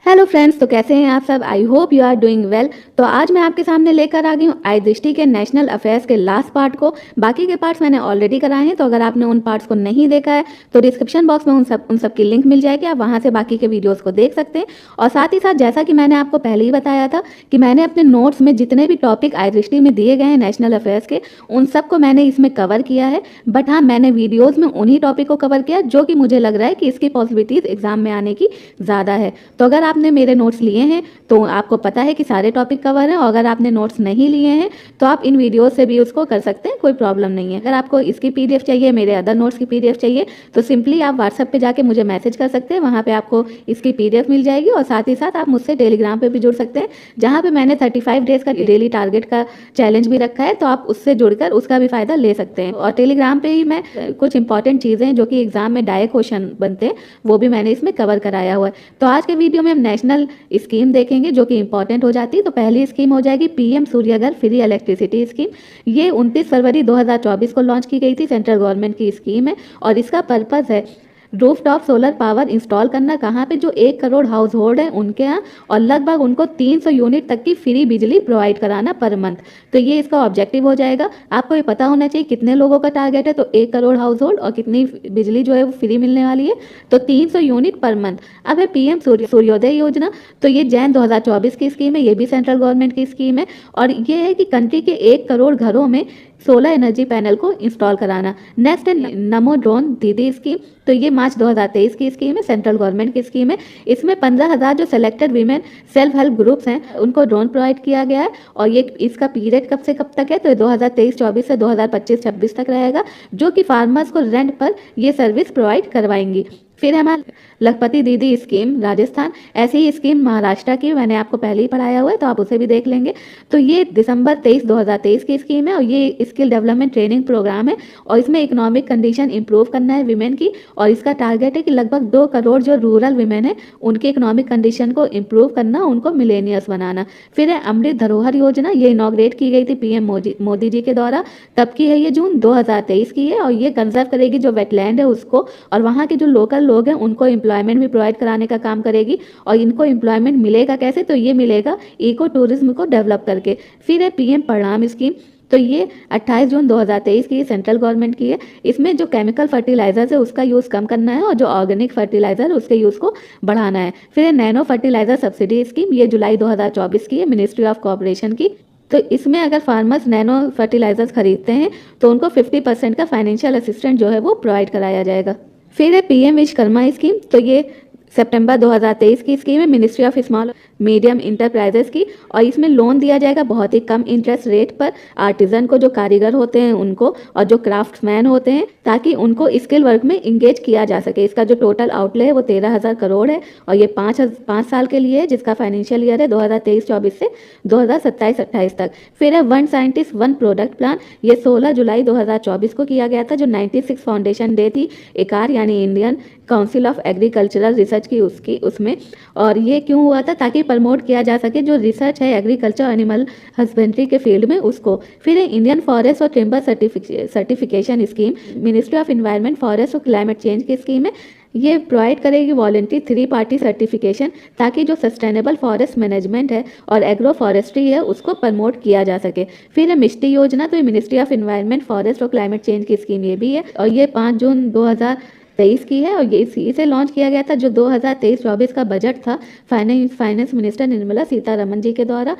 Hello friends, तो कैसे हैं आप सब। I hope you are doing well. तो आज मैं आपके सामने लेकर आ गई हूँ आई दृष्टि के नेशनल अफेयर्स के लास्ट पार्ट को। बाकी के पार्ट्स मैंने ऑलरेडी कराए हैं, तो अगर आपने उन पार्ट्स को नहीं देखा है तो डिस्क्रिप्शन बॉक्स में उन सब की लिंक मिल जाएगी, आप वहाँ से बाकी के वीडियोज़ को देख सकते हैं। और साथ ही साथ जैसा कि मैंने आपको पहले ही बताया था कि मैंने अपने नोट्स में जितने भी टॉपिक आई दृष्टि में दिए गए हैं नेशनल अफेयर्स के, उन सबको मैंने इसमें कवर किया है। बट हाँ, मैंने वीडियोज़ में उन्हीं टॉपिक को कवर किया जो कि मुझे लग रहा है कि इसकी पॉसिबिलिटीज़ एग्जाम में आने की ज़्यादा है। तो अगर आपने मेरे नोट्स लिए हैं तो आपको पता है कि सारे टॉपिक कवर हैं, और अगर आपने नोट्स नहीं लिए हैं तो आप इन वीडियोस से भी उसको कर सकते हैं, कोई प्रॉब्लम नहीं है। अगर आपको इसकी पीडीएफ चाहिए, मेरे अदर नोट्स की पीडीएफ चाहिए, तो सिंपली आप व्हाट्सएप पे जाके मुझे मैसेज कर सकते हैं, वहाँ पे आपको इसकी पीडीएफ मिल जाएगी। और साथ ही साथ आप मुझसे टेलीग्राम पे भी जुड़ सकते हैं, जहाँ पे मैंने 35 डेज का डेली टारगेट का चैलेंज भी रखा है, तो आप उससे जुड़कर उसका भी फ़ायदा ले सकते हैं। और टेलीग्राम पे ही मैं कुछ इंपॉर्टेंट चीज़ें जो कि एग्जाम में डायरेक्ट क्वेश्चन बनते हैं वो भी मैंने इसमें कवर कराया हुआ है। तो आज के वीडियो में हम नेशनल स्कीम देखेंगे जो कि इंपॉर्टेंट हो जाती है। तो पहली स्कीम हो जाएगी PM Surya Ghar free electricity scheme. ये 29 फरवरी 2024 को लॉन्च की गई थी, सेंट्रल गवर्नमेंट की स्कीम है। और इसका पर्पज़ है रूफटॉप सोलर पावर इंस्टॉल करना, कहाँ पे जो 1 करोड़ हाउस होल्ड है उनके यहाँ, और लगभग उनको 300 यूनिट तक की फ्री बिजली प्रोवाइड कराना पर मंथ। तो ये इसका ऑब्जेक्टिव हो जाएगा। आपको ये पता होना चाहिए कितने लोगों का टारगेट है, तो 1 करोड़ हाउस होल्ड और कितनी बिजली जो है वो फ्री मिलने वाली है, तो 300 यूनिट पर मंथ। अब है पीएम सूर्योदय योजना। तो ये जैन 2024 की स्कीम है, ये भी सेंट्रल गवर्नमेंट की स्कीम है। और ये है कि कंट्री के 1 करोड़ घरों में सोलर एनर्जी पैनल को इंस्टॉल कराना। नेक्स्ट है नमो ड्रोन दीदी स्कीम। तो ये मार्च 2023 की स्कीम है, सेंट्रल गवर्नमेंट की स्कीम है। इसमें 15,000 जो selected women self help groups हैं उनको ड्रोन प्रोवाइड किया गया है। और ये इसका पीरियड कब से कब तक है, तो 2023-24 से 2025-26 तक रहेगा, जो कि फार्मर्स को रेंट पर ये सर्विस प्रोवाइड करवाएंगी। फिर हमारा लखपति दीदी स्कीम राजस्थान। ऐसी ही स्कीम महाराष्ट्र की मैंने आपको पहले ही पढ़ाया हुआ है, तो आप उसे भी देख लेंगे। तो ये दिसंबर 2023 की स्कीम है, और ये स्किल डेवलपमेंट ट्रेनिंग प्रोग्राम है। और इसमें इकोनॉमिक कंडीशन इंप्रूव करना है विमेन की, और इसका टारगेट है कि लगभग 2 करोड़ जो रूरल विमेन है उनकी इकोनॉमिक कंडीशन को इंप्रूव करना, उनको मिलेनियस बनाना। फिर है अमृत धरोहर योजना। ये इनॉग्रेट की गई थी पीएम मोदी जी के द्वारा, तब की है, ये जून 2023 की है। और ये कंजर्व करेगी जो वेटलैंड है उसको, और वहाँ के जो लोकल लोग हैं उनको एम्प्लॉयमेंट भी प्रोवाइड कराने का काम करेगी। और इनको एम्प्लॉयमेंट मिलेगा कैसे, तो ये मिलेगा इको टूरिज्म को डेवलप करके। फिर है पीएम प्रणाम स्कीम। तो ये 28 जून 2023 की सेंट्रल गवर्नमेंट की है। इसमें जो केमिकल फर्टिलाइजर्स है उसका यूज़ कम करना है, और जो ऑर्गेनिक फर्टिलाइजर उसके यूज़ को बढ़ाना है। फिर है नैनो फर्टिलाइजर सब्सिडी स्कीम। ये जुलाई 2024 की है, मिनिस्ट्री ऑफ कॉर्पोरेशन की। तो इसमें अगर फार्मर्स नैनो फर्टिलाइजर्स खरीदते हैं तो उनको 50% का फाइनेंशियल असिस्टेंट जो है वो प्रोवाइड कराया जाएगा। फिर है पीएम विश्वकर्मा स्कीम। तो ये सितंबर 2023 की स्कीम है, ministry of small medium enterprises की। और इसमें लोन दिया जाएगा बहुत ही कम इंटरेस्ट रेट पर आर्टिजन को, जो कारीगर होते हैं उनको, और जो क्राफ्ट्समैन होते हैं, ताकि उनको स्किल वर्क में इंगेज किया जा सके। इसका जो टोटल आउटले है वो 13,000 करोड़ है, और ये 5 साल के लिए है, जिसका फाइनेंशियल ईयर है 2023-24 से 2027-28 तक। फिर है one scientist one product plan. ये 16 जुलाई 2024 को किया गया था, जो 96 फाउंडेशन डे थी एकार यानी Indian council of agricultural research की उसमें। और ये क्यों हुआ था, ताकि प्रमोट किया जा सके जो रिसर्च है एग्रीकल्चर एनिमल हस्बेंड्री के फील्ड में उसको। फिर है इंडियन फॉरेस्ट और timber certification scheme. Ministry of environment, forest और क्लाइमेट चेंज की स्कीम है। ये प्रोवाइड करेगी वॉलंटरी 3 पार्टी सर्टिफिकेशन, ताकि जो सस्टेनेबल फॉरेस्ट मैनेजमेंट है और एग्रो फॉरेस्ट्री है उसको प्रमोट किया जा सके। फिर है मिष्टी योजना। तो ये मिनिस्ट्री ऑफ एनवायरनमेंट, फॉरेस्ट और क्लाइमेट चेंज की स्कीम ये भी है, और ये 5 जून 2023 की है। और ये इसे लॉन्च किया गया था जो 2023-24 का बजट था फाइनेंस मिनिस्टर निर्मला सीतारमन जी के द्वारा।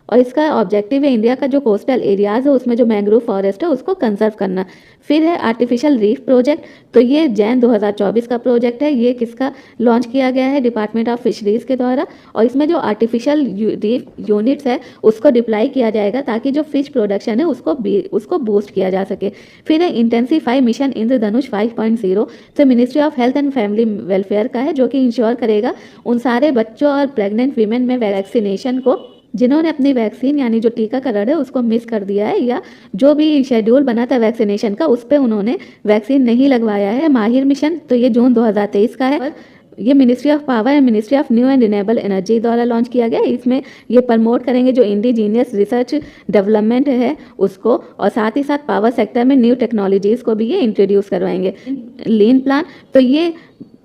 और इसका ऑब्जेक्टिव है इंडिया का जो कोस्टल एरियाज़ है उसमें जो मैंग्रोव फॉरेस्ट है उसको कंजर्व करना। फिर है आर्टिफिशियल रीफ प्रोजेक्ट। तो ये जैन 2024 का प्रोजेक्ट है। ये किसका लॉन्च किया गया है, डिपार्टमेंट ऑफ फिशरीज़ के द्वारा। और इसमें जो आर्टिफिशियल रीफ यूनिट्स है उसको डिप्लाई किया जाएगा, ताकि जो फिश प्रोडक्शन है उसको बूस्ट किया जा सके। फिर है इंटेंसीफाई मिशन इंद्रधनुष 5.0। तो ministry of health and family welfare का है, जो कि इंश्योर करेगा उन सारे बच्चों और प्रेग्नेंट वीमेन में वैक्सीनेशन को जिन्होंने अपनी वैक्सीन यानी जो टीकाकरण है उसको मिस कर दिया है, या जो भी शेड्यूल बना था वैक्सीनेशन का उस पर उन्होंने वैक्सीन नहीं लगवाया है। माहिर मिशन। तो ये जून 2023 का है। ये ministry of power and ministry of new and renewable energy द्वारा लॉन्च किया गया। इसमें ये प्रमोट करेंगे जो इंडिजीनियस रिसर्च डेवलपमेंट है उसको, और साथ ही साथ पावर सेक्टर में न्यू टेक्नोलॉजीज़ को भी ये इंट्रोड्यूस करवाएंगे। लीन प्लान। तो ये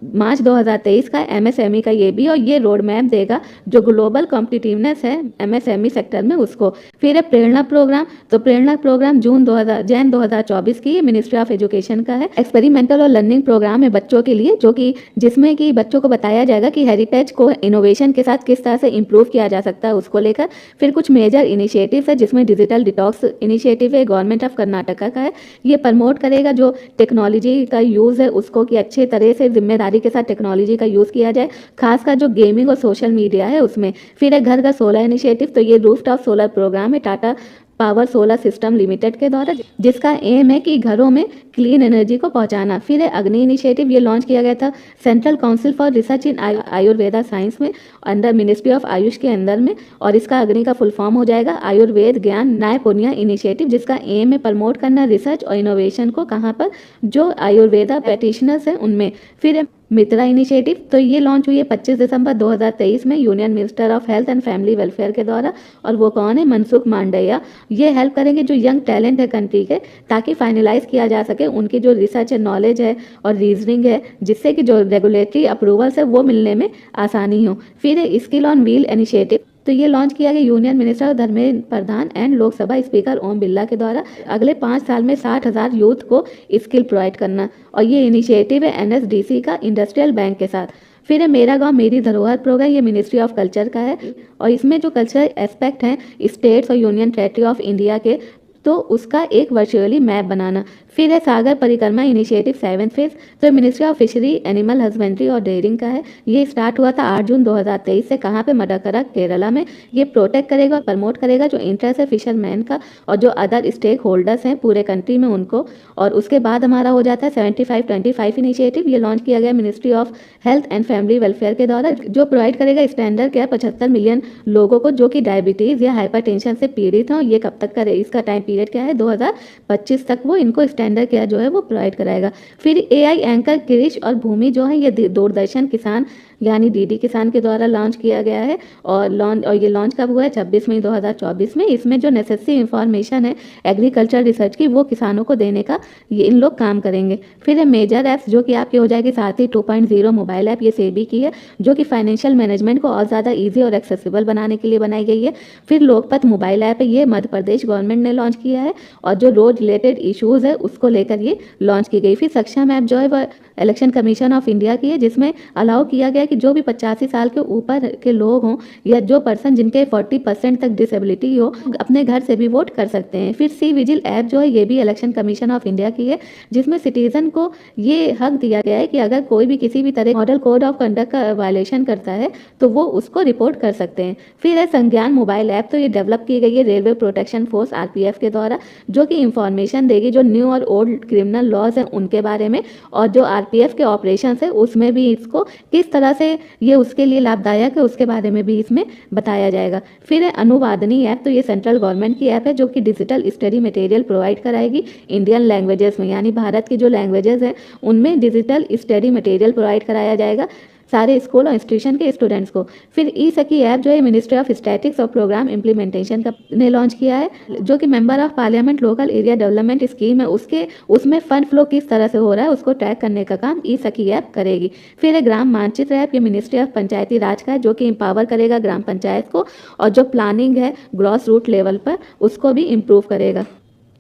मार्च 2023 का एमएसएमई का ये भी, और ये रोड मैप देगा जो ग्लोबल कॉम्पिटिटिवनेस है एमएसएमई सेक्टर में उसको। फिर है प्रेरणा प्रोग्राम, तो प्रेरणा प्रोग्राम जैन 2024 की मिनिस्ट्री ऑफ एजुकेशन का है। एक्सपेरिमेंटल और लर्निंग प्रोग्राम है बच्चों के लिए, जो कि जिसमें कि बच्चों को बताया जाएगा कि हेरिटेज को इनोवेशन के साथ किस तरह से इम्प्रूव किया जा सकता है उसको लेकर। फिर कुछ मेजर इनिशिएटिव्स है जिसमें डिजिटल डिटॉक्स इनिशिएटिव है, गवर्नमेंट ऑफ कर्नाटका का है। ये प्रमोट करेगा जो टेक्नोलॉजी का यूज़ है उसको, कि अच्छे तरह से जिम्मेदारी के साथ टेक्नोलॉजी का यूज़ किया जाए, खासकर जो गेमिंग और सोशल मीडिया है उसमें। फिर है घर घर सोलर इनिशिएटिव, तो ये रूफटॉप सोलर प्रोग्राम है Tata power solar system limited के द्वारा, जिसका एम है कि घरों में क्लीन एनर्जी को पहुंचाना। फिर है अग्नि इनिशिएटिव, ये लॉन्च किया गया था central council for research in Ayurveda science में, अंडर मिनिस्ट्री ऑफ आयुष के अंदर में, और इसका अग्नि का फुल फॉर्म हो जाएगा आयुर्वेद ज्ञान न्याय पुण्य इनिशिएटिव, जिसका एम है प्रमोट करना रिसर्च और इनोवेशन को, कहाँ पर, जो आयुर्वेदा प्रैक्टिशनर्स हैं उनमें। फिर है मित्रा इनिशिएटिव, तो ये लॉन्च हुई है 25 दिसंबर 2023 में union minister of health and family welfare के द्वारा, और वो कौन है, मनसुख मांडविया। ये हेल्प करेंगे जो यंग टैलेंट है कंट्री के, ताकि फाइनलाइज किया जा सके उनकी जो रिसर्च है, नॉलेज है और रीजनिंग है, जिससे कि जो रेगुलेटरी अप्रूवल्स है वो मिलने में आसानी हो। फिर है स्किल ऑन व्हील इनिशिएटिव, तो ये लॉन्च किया गया union minister Dharmendra Pradhan and Lok Sabha speaker Om Birla के द्वारा, अगले 5 साल में 60,000 यूथ को स्किल प्रोवाइड करना, और ये इनिशिएटिव है एनएसडीसी का इंडस्ट्रियल बैंक के साथ। फिर है मेरा गांव मेरी धरोहर प्रोग्राम, ये मिनिस्ट्री ऑफ कल्चर का है, और इसमें जो कल्चरल एस्पेक्ट हैं स्टेट्स और यूनियन टेरिटरी ऑफ इंडिया के, तो उसका एक वर्चुअली मैप बनाना। फिर है सागर परिक्रमा इनिशिएटिव 7th फेज, तो ministry of fishery animal husbandry और डेयरिंग का है। ये स्टार्ट हुआ था 8 जून 2023 से, कहाँ पे, मडकरा केरला में। ये प्रोटेक्ट करेगा और प्रमोट करेगा जो इंटरेस्ट है फिशरमैन का और जो अदर स्टेक होल्डर्स हैं पूरे कंट्री में उनको। और उसके बाद हमारा हो जाता है 75-25 इनिशिएटिव, ये लॉन्च किया गया ministry of health and family welfare के द्वारा, जो प्रोवाइड करेगा स्टैंडर्ड केयर 75 मिलियन लोगों को जो कि डायबिटीज़ या हाइपरटेंशन से पीड़ित हों। ये कब तक करे, इसका टाइम पीरियड क्या है, 2025 तक वो इनको स्टैंडर्ड केयर जो है वो प्रोवाइड कराएगा। फिर एआई एंकर कृषि और भूमि जो है, ये दूरदर्शन किसान यानी डीडी किसान के द्वारा लॉन्च किया गया है, और ये लॉन्च कब हुआ है, 26 मई 2024 में। इसमें जो नेसेसरी इंफॉर्मेशन है एग्रीकल्चर रिसर्च की, वो किसानों को देने का ये इन लोग काम करेंगे। फिर है मेजर ऐप्स, जो कि आपकी हो जाएगी साथी 2.0 मोबाइल ऐप, ये सेबी की है, जो कि फाइनेंशियल मैनेजमेंट को और ज़्यादा ईजी और एक्सेसिबल बनाने के लिए बनाई गई है। फिर लोकपथ मोबाइल ऐप है, ये मध्य प्रदेश गवर्नमेंट ने लॉन्च किया है, और जो रोड रिलेटेड इशूज़ है उसको लेकर ये लॉन्च की गई। फिर सक्षम ऐप जो है वह इलेक्शन कमीशन ऑफ इंडिया की है, जिसमें अलाउ किया गया कि जो भी 85 साल के ऊपर के लोग हों या जो पर्सन जिनके 40% तक डिसेबिलिटी हो, अपने घर से भी वोट कर सकते हैं। फिर सी विजिल ऐप जो है, ये भी इलेक्शन कमीशन ऑफ इंडिया की है, जिसमें सिटीजन को ये हक दिया गया है कि अगर कोई भी किसी भी तरह मॉडल कोड ऑफ कंडक्ट का वायलेशन करता है तो वो उसको रिपोर्ट कर सकते हैं। फिर है संज्ञान मोबाइल ऐप, तो ये डेवलप की गई है रेलवे प्रोटेक्शन फोर्स आरपीएफ के द्वारा, जो कि इंफॉर्मेशन देगी जो न्यू और ओल्ड क्रिमिनल लॉज हैं उनके बारे में, और जो आरपीएफ के ऑपरेशन है उसमें भी इसको किस तरह से ये उसके लिए लाभदायक है उसके बारे में भी इसमें बताया जाएगा। फिर है अनुवादनी ऐप, तो ये सेंट्रल गवर्नमेंट की ऐप है, जो कि डिजिटल स्टडी मटेरियल प्रोवाइड कराएगी इंडियन लैंग्वेजेस में, यानी भारत की जो लैंग्वेजेस हैं उनमें डिजिटल स्टडी मटेरियल प्रोवाइड कराया जाएगा सारे स्कूल और इंस्टीट्यूशन के स्टूडेंट्स को। फिर ई सखी ऐप जो है मिनिस्ट्री ऑफ स्टैटिक्स और प्रोग्राम इम्प्लीमेंटेशन का ने लॉन्च किया है, जो कि member of parliament local area development scheme है, उसमें फंड फ्लो किस तरह से हो रहा है उसको ट्रैक करने का काम ई सखी ऐप करेगी। फिर है ग्राम मानचित्र ऐप, ये मिनिस्ट्री ऑफ पंचायती राज का है, जो कि एम्पावर करेगा ग्राम पंचायत को, और जो प्लानिंग है ग्रॉस रूट लेवल पर उसको भी इम्प्रूव करेगा।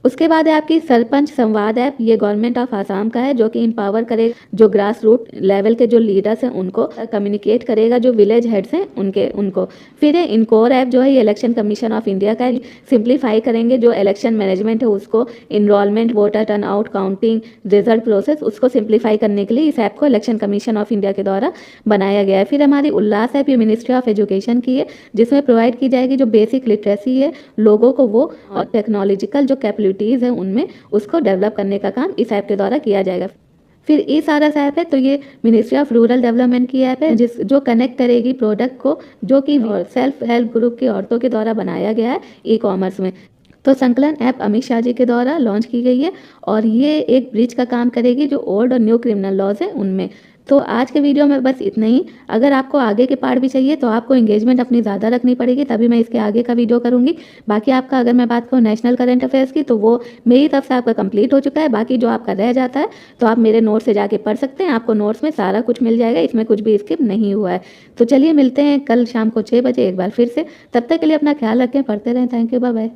उसके बाद है आपकी सरपंच संवाद ऐप, ये गवर्नमेंट ऑफ आसाम का है, जो कि एम्पावर करेगा जो ग्रास रूट लेवल के जो लीडर्स हैं उनको कम्युनिकेट करेगा, जो विलेज हेड्स हैं उनको। फिर है इनकोर ऐप जो है, ये इलेक्शन कमीशन ऑफ इंडिया का है, सिंप्लीफाई करेंगे जो इलेक्शन मैनेजमेंट है उसको, enrollment, voter turnout, counting, result process, उसको सिंप्लीफाई करने के लिए इस ऐप को इलेक्शन कमीशन ऑफ इंडिया के द्वारा बनाया गया है। फिर हमारी उल्लास ऐप, ये मिनिस्ट्री ऑफ एजुकेशन की है, जिसमें प्रोवाइड की जाएगी जो बेसिक लिटरेसी है लोगों को, वो और टेक्नोलॉजिकल जो कैपेबिलिटीज़ है उनमें उसको डेवलप करने का काम इस ऐप के द्वारा किया जाएगा। फिर ई सारस ऐप है, तो ये मिनिस्ट्री ऑफ रूरल डेवलपमेंट की ऐप है, जो कनेक्ट करेगी प्रोडक्ट को, जो कि सेल्फ हेल्प ग्रुप की औरतों के द्वारा बनाया गया है ई कॉमर्स में। तो संकलन ऐप अमित शाह जी के द्वारा लॉन्च की गई है, और ये एक ब्रिज का काम करेगी जो ओल्ड और न्यू क्रिमिनल लॉज है उनमें। तो आज के वीडियो में बस इतना ही। अगर आपको आगे के पार्ट भी चाहिए तो आपको एंगेजमेंट अपनी ज़्यादा रखनी पड़ेगी, तभी मैं इसके आगे का वीडियो करूँगी। बाकी आपका अगर मैं बात करूँ नेशनल करंट अफेयर्स की, तो वो मेरी तरफ से आपका कंप्लीट हो चुका है। बाकी जो आपका रह जाता है तो आप मेरे नोट्स से जाके पढ़ सकते हैं, आपको नोट्स में सारा कुछ मिल जाएगा, इसमें कुछ भी स्किप नहीं हुआ है। तो चलिए मिलते हैं कल शाम को 6 बजे एक बार फिर से। तब तक के लिए अपना ख्याल रखें, पढ़ते रहें। Thank you, bye bye.